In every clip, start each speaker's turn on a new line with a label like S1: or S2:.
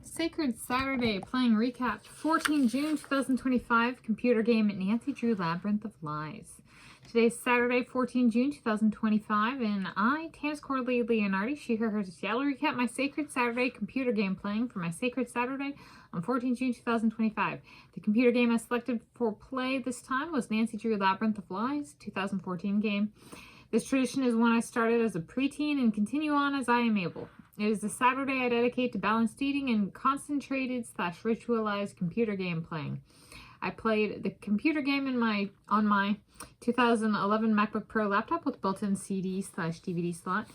S1: Sacred Saturday, playing recap 14 June 2025 computer game Nancy Drew Labyrinth of Lies. Today's Saturday, 14 June 2025, and I, Tanis Coralee Leonhardi, she, her, hers, yeah, will recap my Sacred Saturday computer game playing for my Sacred Saturday on 14 June 2025. The computer game I selected for play this time was Nancy Drew Labyrinth of Lies, 2014 game. This tradition is one I started as a preteen and continue on as I am able. It is the Saturday I dedicate to balanced eating and concentrated / ritualized computer game playing. I played the computer game on my 2011 MacBook Pro laptop with built-in CD/DVD slot.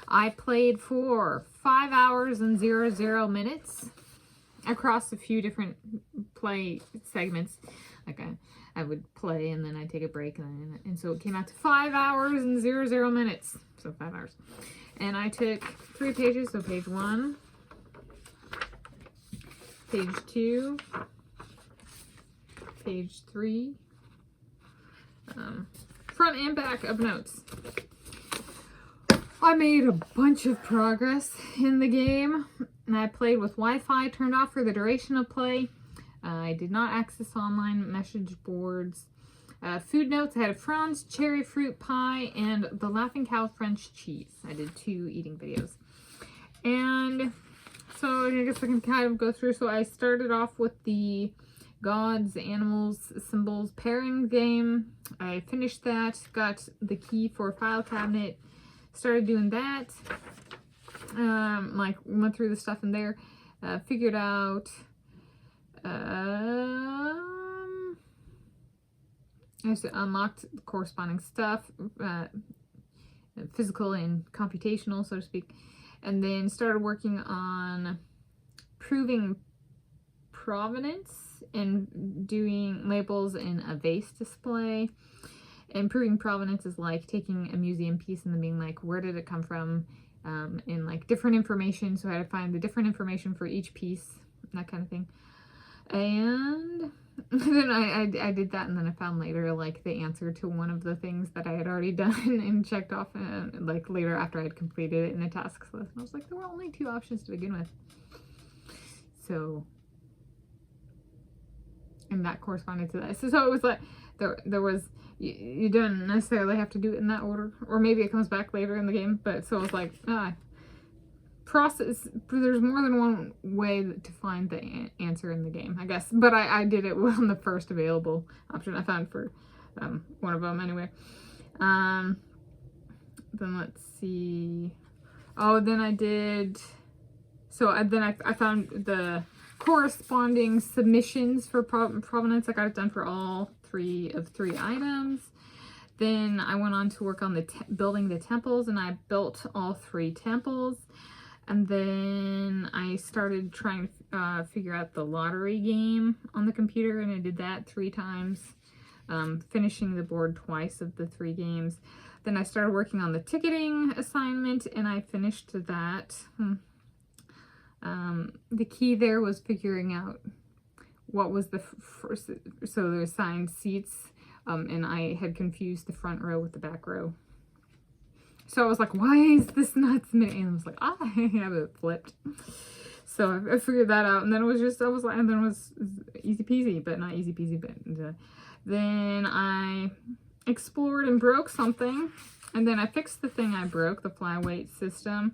S1: I played for 5 hours and 00 minutes across a few different play segments. Like I would play and then I'd take a break, and so it came out to 5 hours and 00 minutes. So 5 hours. And I took 3 pages, so page 1, page 2, page 3, front and back of notes. I made a bunch of progress in the game, and I played with Wi-Fi turned off for the duration of play. I did not access online message boards. Food notes, I had a Franz cherry fruit pie and the Laughing Cow French cheese. I did 2 eating videos. And so I guess I can kind of go through. So I started off with the gods, animals, symbols pairing game. I finished that, got the key for a file cabinet, started doing that. Like went through the stuff in there, figured out I just unlocked the corresponding stuff, physical and computational, so to speak, and then started working on proving provenance and doing labels in a vase display. And proving provenance is like taking a museum piece and then being like, where did it come from, and like different information. So I had to find the different information for each piece, that kind of thing. And then I did that, and then I found later like the answer to one of the things that I had already done and checked off, like later after I had completed it in a tasks list. And I was like, there were only 2 options to begin with. So, and that corresponded to that. So it was like there was, you don't necessarily have to do it in that order, or maybe it comes back later in the game. But so it was like process, there's more than one way to find the answer in the game, I guess, but I did it on the first available option I found for one of them anyway. Then let's see, then I did, so I found the corresponding submissions for provenance. I got it done for all 3 of 3 items. Then I went on to work on the building the temples, and I built all 3 temples. And then I started trying to figure out the lottery game on the computer, and I did that 3 times, finishing the board twice of the 3 games. Then I started working on the ticketing assignment, and I finished that. The key there was figuring out what was the first, so there were assigned seats, and I had confused the front row with the back row. So I was like, why is this not submitting? And I was like, I have it flipped. So I figured that out. And then it was just, and then it was easy peasy, but not easy peasy. But then I explored and broke something. And then I fixed the thing I broke, the flyweight system.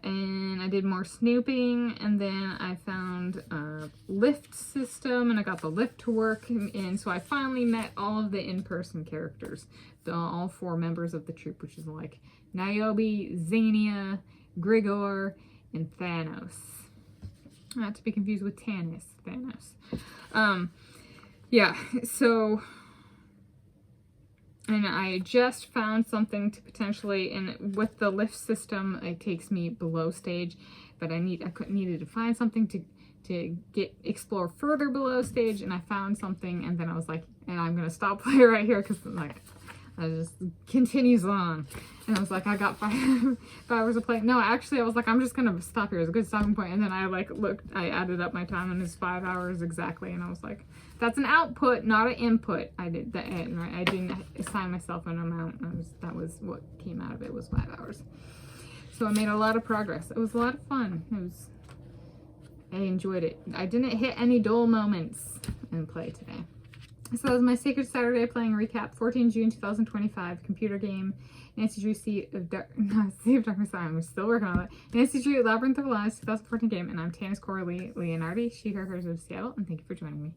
S1: And I did more snooping. And then I found a lift system, and I got the lift to work. And so I finally met all of the in-person characters. All 4 members of the troupe, which is like Niobe, Xenia, Grigor, and Thanos. Not to be confused with Tanis, Thanos. Yeah, so, and I just found something to potentially, and with the lift system, it takes me below stage, but I needed to find something to explore further below stage, and I found something, and then I was like, and I'm gonna stop play right here, because like, it just continues on. And I was like, I got 5 hours of play. No, actually, I was like, I'm just gonna stop here. It's a good stopping point. And then I like looked, I added up my time, and it's 5 hours exactly. And I was like, that's an output, not an input. I did that, right? I didn't assign myself an amount. That was what came out of it, was 5 hours. So I made a lot of progress. It was a lot of fun. It I enjoyed it. I didn't hit any dull moments in play today. So that was my Sacred Saturday playing recap. 14 June 2025 computer game. Nancy Drew Sea of Darkness. I'm still working on it. Nancy Drew Labyrinth of Lies 2014 game. And I'm Tanis Coralee Leonhardi, she, her, hers of Seattle. And thank you for joining me.